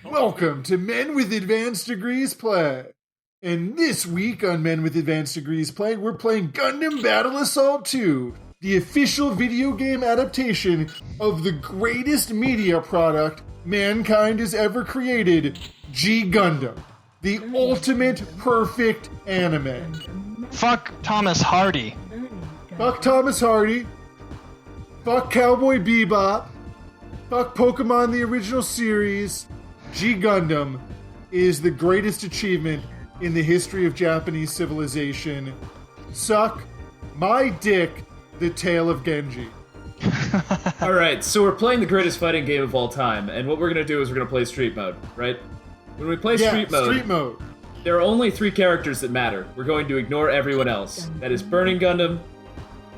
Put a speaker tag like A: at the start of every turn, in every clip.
A: Welcome to Men with Advanced Degrees Play. And this week on Men with Advanced Degrees Play, we're playing Gundam Battle Assault 2, the official video game adaptation of the greatest media product mankind has ever created, G Gundam, the ultimate perfect anime.
B: Fuck Thomas Hardy.
A: Fuck Thomas Hardy. Fuck Cowboy Bebop. Fuck Pokemon the original series. G Gundam is the greatest achievement in the history of Japanese civilization. Suck my dick, the tale of Genji.
C: Alright, so we're playing the greatest fighting game of all time, and what we're gonna do is we're gonna play Street Mode, right? When we play Street Mode, there are only 3 characters that matter. We're going to ignore everyone else. That is Burning Gundam,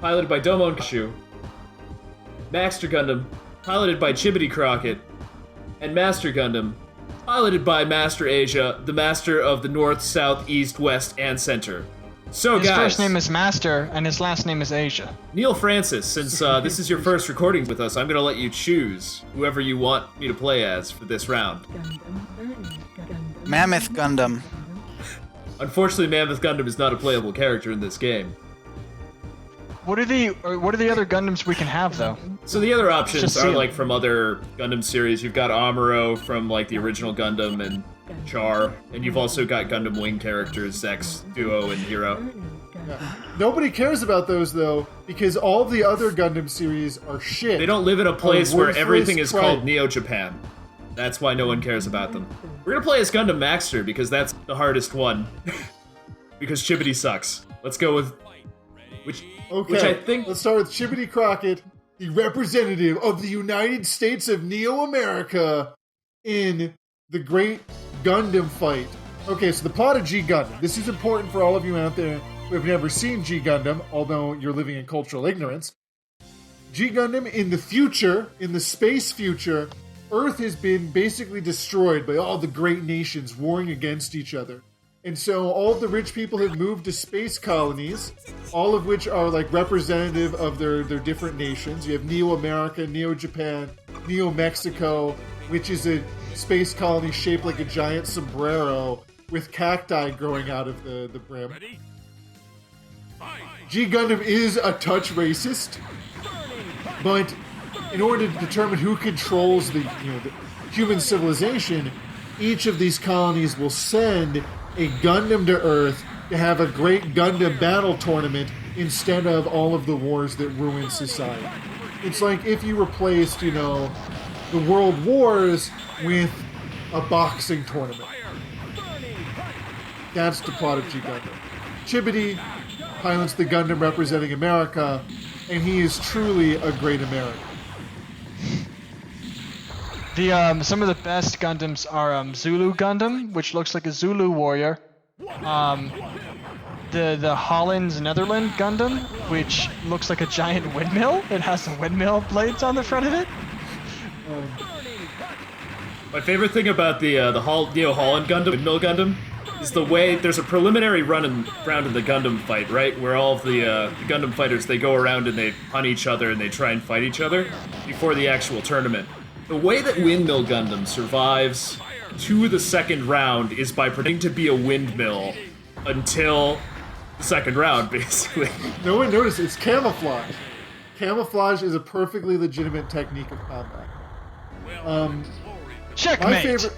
C: piloted by Domo and Kashu, Maxter Gundam, piloted by Chibity Crockett, and Master Gundam, piloted by Master Asia, the master of the North, South, East, West, and Center. So
B: his
C: guys,
B: first name is Master, and his last name is Asia.
C: Neil Francis, since this is your first recording with us, I'm going to let you choose whoever you want me to play as for this round.
D: Mammoth Gundam.
C: Unfortunately, Mammoth Gundam is not a playable character in this game.
B: What are the other Gundams we can have, though?
C: So the other options
B: Just
C: are
B: see
C: like from other Gundam series. You've got Amuro from like the original Gundam and Char, and you've also got Gundam Wing characters, Zex, Duo, and Hero.
A: Yeah. Nobody cares about those, though, because all the other Gundam series are shit.
C: They don't live in a place where everything is
A: crap.
C: called Neo Japan. That's why no one cares about them. We're gonna play as Gundam Maxter because that's the hardest one. Because Chibity sucks. Let's go with which I think.
A: Let's start with Chibity Crockett, the representative of the United States of Neo-America in the Great Gundam Fight. Okay, so the plot of G Gundam. This is important for all of you out there who have never seen G Gundam, although you're living in cultural ignorance. G Gundam, in the future, in the space future, Earth has been basically destroyed by all the great nations warring against each other. And so all of the rich people have moved to space colonies, all of which are like representative of their different nations. You have Neo-America, Neo-Japan, Neo-Mexico, which is a space colony shaped like a giant sombrero with cacti growing out of the brim. G Gundam is a touch racist, but in order to determine who controls the human civilization, each of these colonies will send a Gundam to Earth to have a great Gundam battle tournament instead of all of the wars that ruin society. It's like if you replaced, the World Wars with a boxing tournament. That's the plot of G Gundam. Chibity pilots the Gundam representing America, and he is truly a great American.
B: Some of the best Gundams are Zulu Gundam, which looks like a Zulu warrior. The Holland's Netherland Gundam, which looks like a giant windmill. It has the windmill blades on the front of it.
C: My favorite thing about the Neo Holland Gundam, Windmill Gundam, is the way there's a preliminary round in the Gundam fight, right? Where all of the Gundam fighters, they go around and they hunt each other and they try and fight each other before the actual tournament. The way that Windmill Gundam survives to the second round is by pretending to be a windmill until the second round, basically.
A: No one noticed, it's camouflage. Camouflage is a perfectly legitimate technique of combat.
B: Checkmate!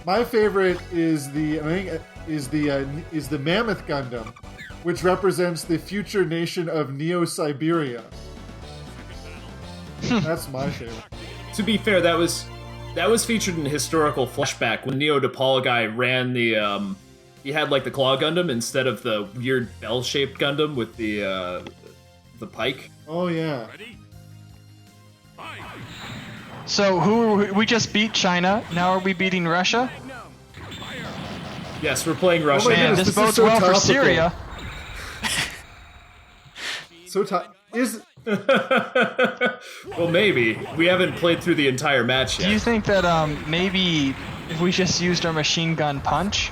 A: My favorite is the Mammoth Gundam, which represents the future nation of Neo-Siberia. That's my favorite.
C: To be fair, that was featured in historical flashback when Neo DePaul guy ran the he had like the Claw Gundam instead of the weird bell-shaped Gundam with the pike.
A: Oh yeah.
B: So we just beat China. Now are we beating Russia?
C: Yes, we're playing Russia.
B: Man, this bodes well for Syria.
A: Is
C: well, maybe. We haven't played through the entire match yet.
B: Do you think that maybe if we just used our machine gun punch,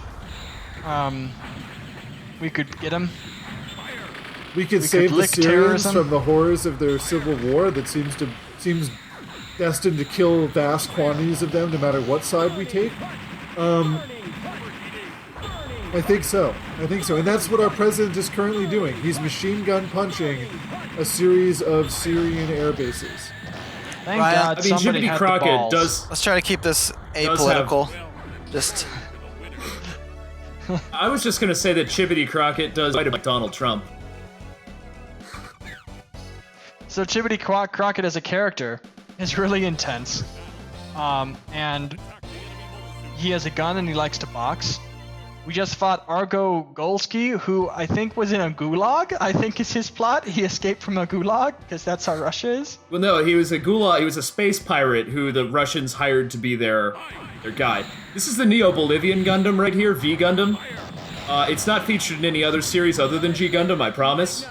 B: we could get him?
A: We could save the Syrians from the horrors of their civil war that seems destined to kill vast quantities of them no matter what side we take. I think so. And that's what our president is currently doing. He's machine gun punching a series of Syrian air bases.
B: Thank
D: Ryan,
B: God
C: I mean,
B: somebody
C: Jiminy
B: had the
C: Crockett
B: balls.
C: does.
D: Let's try to keep this
C: Does
D: apolitical. Just
C: I was just gonna say that Chibbity Crockett does fight about Donald Trump.
B: So Chibbity Crockett as a character is really intense. And he has a gun and he likes to box. We just fought Argo Golsky, who I think was in a gulag. I think is his plot. He escaped from a gulag, because that's how Russia is.
C: Well, no, he was a gulag. He was a space pirate who the Russians hired to be their guy. This is the Neo-Bolivian Gundam right here, V Gundam. It's not featured in any other series other than G Gundam, I promise.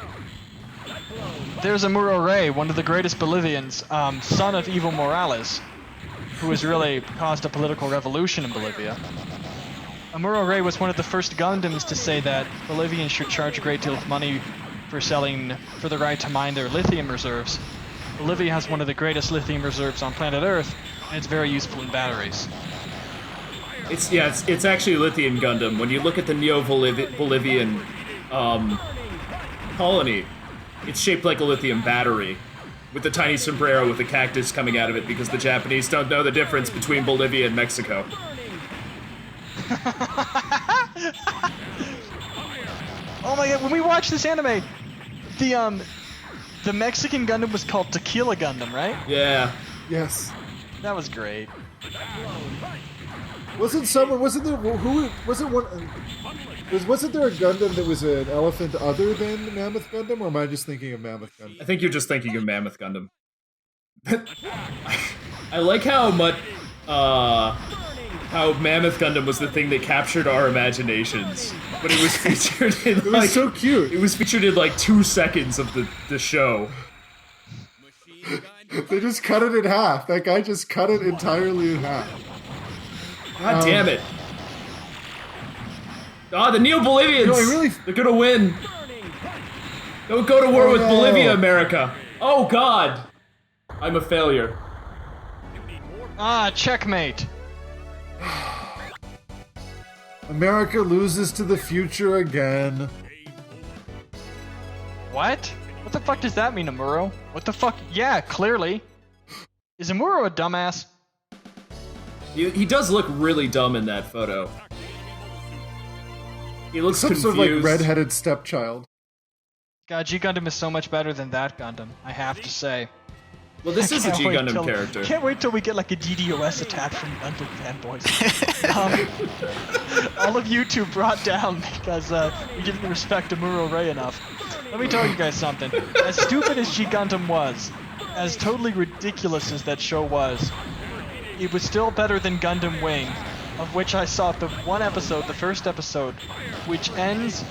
B: There's Amuro Ray, one of the greatest Bolivians, son of Evo Morales, who has really caused a political revolution in Bolivia. Amuro Ray was one of the first Gundams to say that Bolivians should charge a great deal of money for the right to mine their lithium reserves. Bolivia has one of the greatest lithium reserves on planet Earth, and it's very useful in batteries.
C: It's actually Lithium Gundam. When you look at the Neo-Bolivian colony, it's shaped like a lithium battery, with a tiny sombrero with a cactus coming out of it because the Japanese don't know the difference between Bolivia and Mexico.
B: Oh my god, when we watched this anime, the Mexican Gundam was called Tequila Gundam, right?
C: Yeah.
A: Yes.
B: That was great.
A: Wasn't there a Gundam that was an elephant other than Mammoth Gundam, or am I just thinking of Mammoth Gundam?
C: I think you're just thinking of Mammoth Gundam. I like how much, how Mammoth Gundam was the thing that captured our imaginations, but it was featured in
A: It was so cute.
C: It was featured in like 2 seconds of the show.
A: They just cut it in half. That guy just cut it entirely in half.
C: God damn it. The Neo-Bolivians! They're gonna win! Don't go to war with Bolivia, America! Oh god! I'm a failure.
B: Checkmate!
A: America loses to the future again.
B: What? What the fuck does that mean, Amuro? What the fuck? Yeah, clearly. Is Amuro a dumbass?
C: He does look really dumb in that photo. He looks
A: Some
C: confused.
A: sort of like redheaded stepchild.
B: God, G Gundam is so much better than that Gundam, I have to say.
C: Well, this is a G Gundam character.
B: Can't wait till we get like a DDoS attack from Gundam fanboys. All of YouTube brought down because we didn't respect Amuro Ray enough. Let me tell you guys something. As stupid as G Gundam was, as totally ridiculous as that show was, it was still better than Gundam Wing, of which I saw the first episode, which ends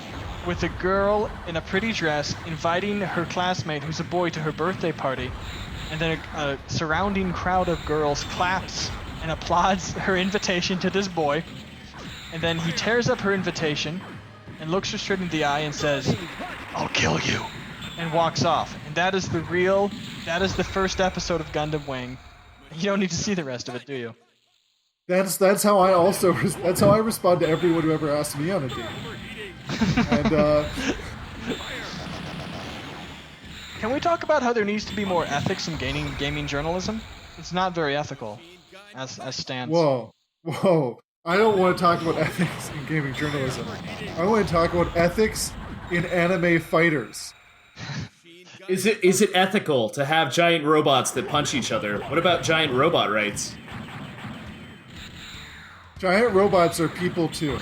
B: with a girl in a pretty dress inviting her classmate, who's a boy, to her birthday party, and then a surrounding crowd of girls claps and applauds her invitation to this boy, and then he tears up her invitation and looks her straight in the eye and says, "I'll kill you," and walks off. And that is the first episode of Gundam Wing. You don't need to see the rest of it, do you?
A: That's how I respond to everyone who ever asks me on a date. And
B: can we talk about how there needs to be more ethics in gaming journalism? It's not very ethical, as stands.
A: Whoa. I don't want to talk about ethics in gaming journalism. I want to talk about ethics in anime fighters.
C: Is it ethical to have giant robots that punch each other? What about giant robot rights?
A: Giant robots are people too.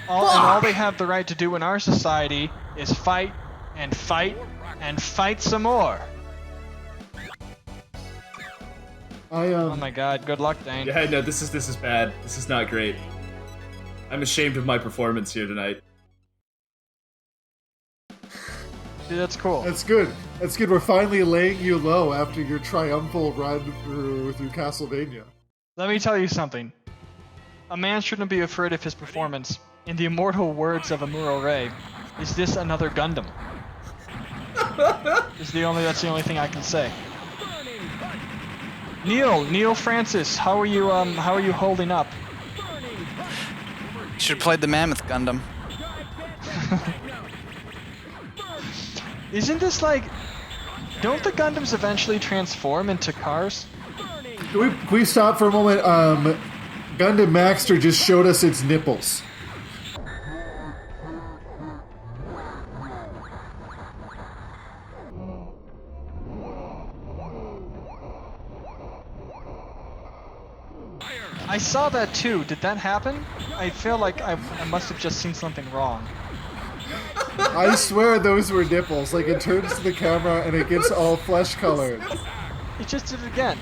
B: All they have the right to do in our society is fight and fight and fight some more. Oh my god, good luck, Dane.
C: Yeah, no, this is bad. This is not great. I'm ashamed of my performance here tonight.
B: Dude, that's cool.
A: That's good. We're finally laying you low after your triumphal run through Castlevania.
B: Let me tell you something. A man shouldn't be afraid of his performance. In the immortal words of Amuro Ray, is this another Gundam? That's the only thing I can say. Neil Francis, how are you holding up?
D: You should have played the Mammoth Gundam.
B: Isn't this like... Don't the Gundams eventually transform into cars?
A: Can we stop for a moment? Gundam Maxter just showed us its nipples.
B: I saw that too. Did that happen? I feel like I must have just seen something wrong.
A: I swear those were nipples. Like, it turns to the camera and it gets all flesh colored.
B: It just did it again.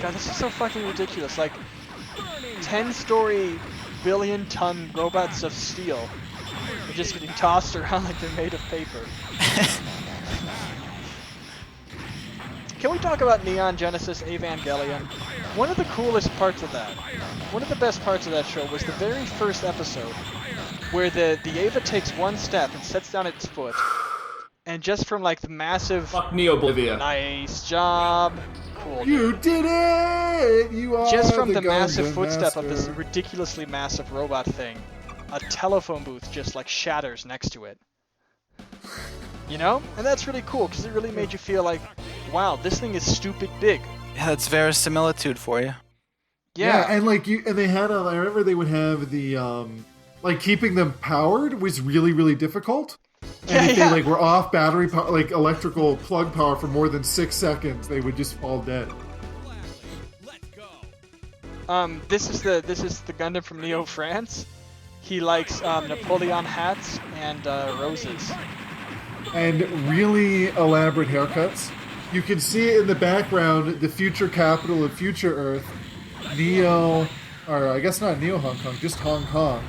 B: God, this is so fucking ridiculous. Like, 10-story, billion-ton robots of steel are just getting tossed around like they're made of paper. Can we talk about Neon Genesis Evangelion? One of the coolest parts of that, one of the best parts of that show was the very first episode where the Eva takes one step and sets down its foot, and just from like the massive...
C: Fuck Neo Bolivia.
B: Nice job. Cool.
A: You did it! You are
B: Just from the
A: Gundam
B: massive footstep of this
A: master.
B: ridiculously massive robot thing, a telephone booth just like shatters next to it. You know? And that's really cool, because it really made you feel like, wow, this thing is stupid big.
D: Yeah, that's verisimilitude for you.
B: Yeah.
A: and like they had I remember they would have the like keeping them powered was really, really difficult. And if they like were off battery power, like electrical plug power for more than 6 seconds, they would just fall dead.
B: This is the Gundam from Neo France. He likes Napoleon hats and roses.
A: And really elaborate haircuts. You can see it in the background, the future capital of future Earth, Neo, or I guess not Neo Hong Kong, just Hong Kong,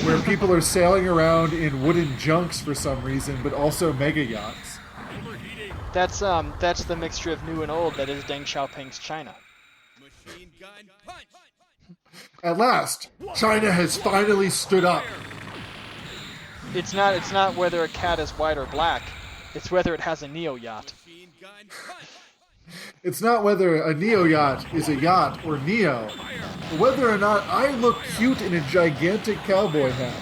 A: where people are sailing around in wooden junks for some reason, but also mega yachts.
B: That's the mixture of new and old that is Deng Xiaoping's China.
A: At last, China has finally stood up.
B: It's not whether a cat is white or black. It's whether it has a Neo yacht.
A: It's not whether a Neo yacht is a yacht or Neo, but whether or not I look cute in a gigantic cowboy hat.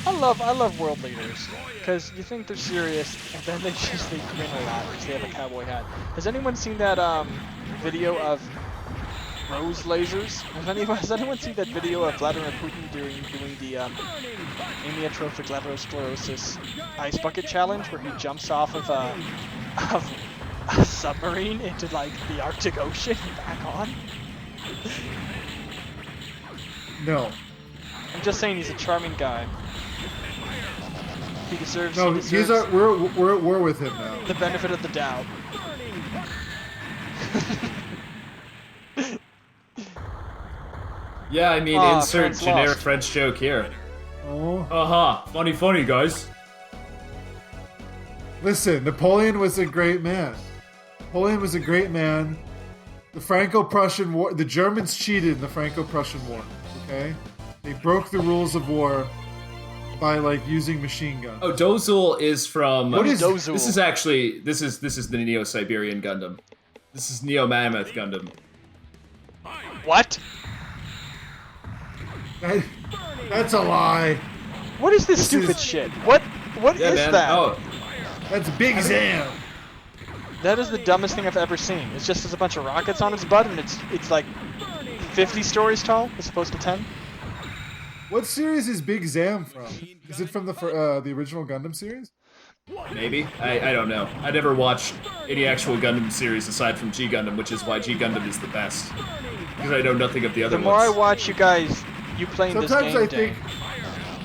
B: I love world leaders because you think they're serious and then they grin a lot because they have a cowboy hat. Has anyone seen that video of rose lasers? Has anyone seen that video of Vladimir Putin doing the amyotrophic laterosclerosis ice bucket challenge where he jumps off of a submarine into like the Arctic Ocean and back on?
A: No.
B: I'm just saying he's a charming guy. He deserves.
A: No, we're at war with him now.
B: The benefit of the doubt.
C: Yeah, I mean, insert generic French joke here.
A: Oh.
C: Funny, guys.
A: Listen, Napoleon was a great man. The Franco-Prussian War, the Germans cheated in the Franco-Prussian War, okay? They broke the rules of war by, like, using machine guns.
C: Oh, Dozul is from...
B: What is Dozul?
C: This is actually... This is the Neo-Siberian Gundam. This is Neo-Mammoth Gundam.
B: What?
A: That's a lie.
B: What is this stupid shit? What is
C: man.
B: that?
C: Oh,
A: That's Big Zam.
B: That is the dumbest thing I've ever seen. It's just there's a bunch of rockets on its butt and it's like 50 stories tall as opposed to 10.
A: What series is Big Zam from? Is it from the original Gundam series?
C: maybe. I don't know. I never watched any actual Gundam series aside from G Gundam, which is why G Gundam is the best. Because I know nothing of the other
B: The more I
C: ones.
B: watch you playing this
A: Sometimes
B: game,
A: I think...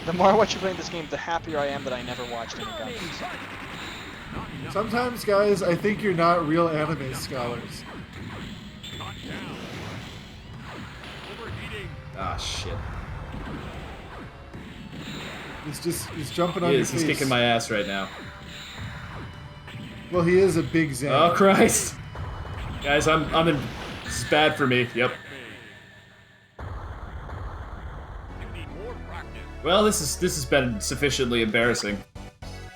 B: the more I watch you playing this game, the happier I am that I never watched any Gundams.
A: Sometimes, guys, I think you're not real anime scholars.
C: Ah, shit.
A: He's jumping on your face.
C: He's kicking my ass right now.
A: Well, he is a Big Zam.
C: Oh, Christ. Guys, I'm in... This is bad for me. Yep. Well, this has been sufficiently embarrassing.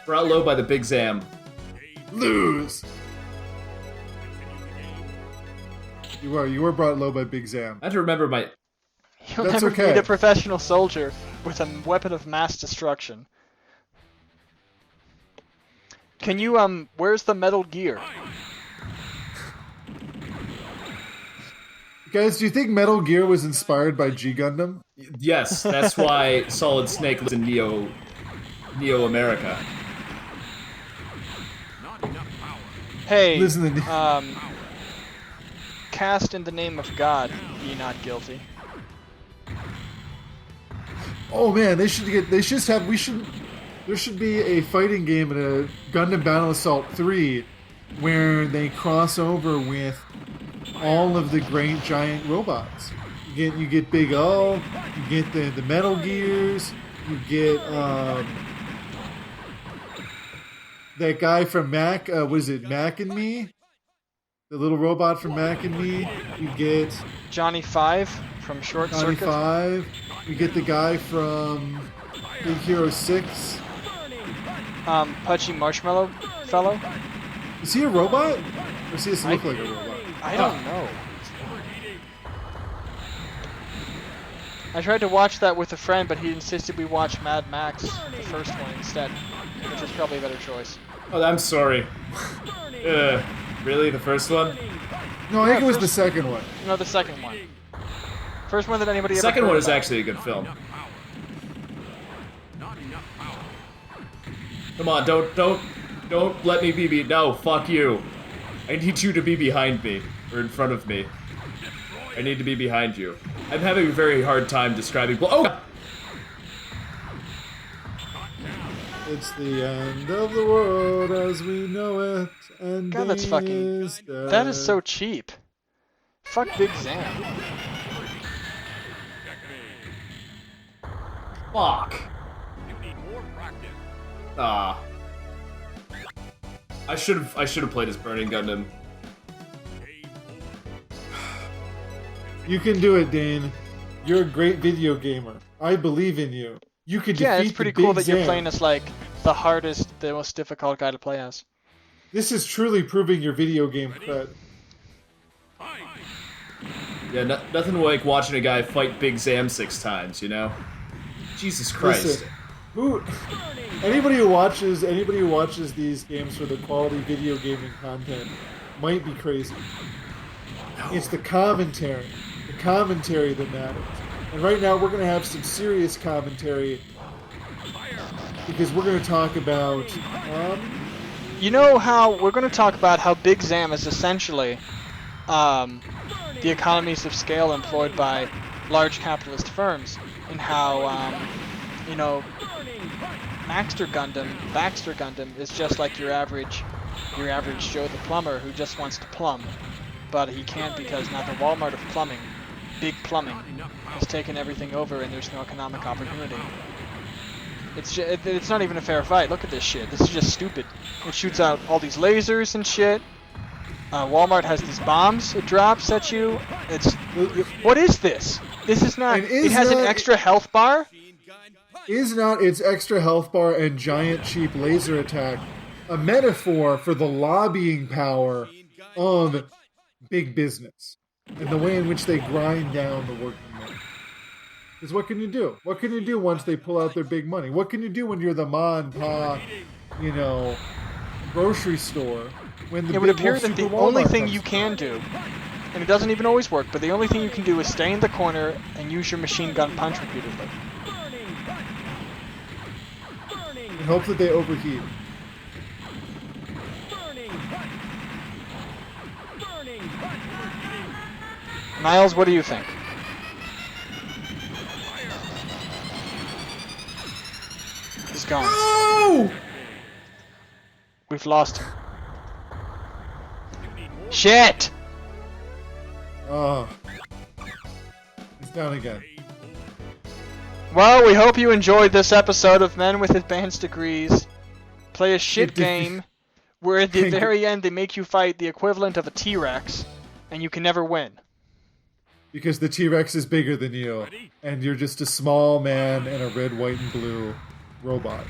C: Brought low by the Big Zam.
A: Lose. You were brought low by Big Zam.
C: I had to remember my.
B: You'll
A: That's
B: never
A: okay.
B: beat a professional soldier with a weapon of mass destruction. Can you, where's the Metal Gear?
A: Guys, do you think Metal Gear was inspired by G Gundam?
C: Yes, that's why Solid Snake lives in Neo America.
B: Hey,
A: Lives in the-
B: cast in the name of God, be not guilty.
A: Oh man, there should be a fighting game in a Gundam Battle Assault 3 where they cross over with all of the great giant robots. You get Big O, you get the Metal Gears, you get that guy from Mac, was it Mac and Me? The little robot from Mac and Me. You get
B: Johnny 5 from Short
A: Johnny
B: Circuit.
A: 5. You get the guy from Big Hero 6.
B: Pudgy Marshmallow Fellow.
A: Is he a robot? Or does he just look like a robot?
B: I don't know. I tried to watch that with a friend, but he insisted we watch Mad Max, the first one, instead, which is probably a better choice.
C: Oh, I'm sorry. Really, the first one?
A: No, I think it was the second one.
B: No, the second one. First one that anybody
C: The
B: ever
C: second
B: heard
C: one is
B: about.
C: actually a good film. Come on, don't let me be. No, fuck you. I need you to be behind me or in front of me. I need to be behind you. I'm having a very hard time describing. Oh.
A: It's the end of the world as we know it, and
B: God, that's fucking...
A: is dead.
B: That is so cheap. Fuck Big Zam.
C: Fuck. Ah. I should have played as Burning Gundam.
A: You can do it, Dane. You're a great video gamer. I believe in you. You could
B: Yeah,
A: defeat
B: it's pretty
A: the
B: cool
A: Big
B: that you're
A: Zam.
B: playing as, like, the hardest, the most difficult guy to play as.
A: This is truly proving your video game cred.
C: Yeah, nothing like watching a guy fight Big Zam 6 times, you know? Jesus Christ.
A: Listen, anybody who watches these games for the quality video gaming content might be crazy. No. It's the commentary that matters. And right now we're going to have some serious commentary because we're going to talk about
B: You know how we're going to talk about how Big Zam is essentially the economies of scale employed by large capitalist firms, and how you know, Baxter Gundam is just like your average Joe the plumber who just wants to plumb, but he can't because now the Walmart of plumbing, Big Plumbing, has taken everything over and there's no economic opportunity. It's not even a fair fight. Look at this shit. This is just stupid. It shoots out all these lasers and shit. Walmart has these bombs it drops at you. What is this? This is not... It has an extra health bar?
A: Is not its extra health bar and giant cheap laser attack a metaphor for the lobbying power of big business and the way in which they grind down the working man? Because what can you do? What can you do once they pull out their big money? What can you do when you're the ma and pa, grocery store? When the
B: it would appear that the only thing you can do, and it doesn't even always work, but the only thing you can do is stay in the corner and use your machine gun punch repeatedly.
A: And hope that they overheat.
B: Miles, what do you think? He's gone.
A: No!
B: We've lost him. Shit!
A: Oh. It's down again.
B: Well, we hope you enjoyed this episode of Men with Advanced Degrees. Play a shit game where at the very end they make you fight the equivalent of a T-Rex, and you can never win.
A: because the T-Rex is bigger than you, and you're just a small man in a red, white, and blue robot.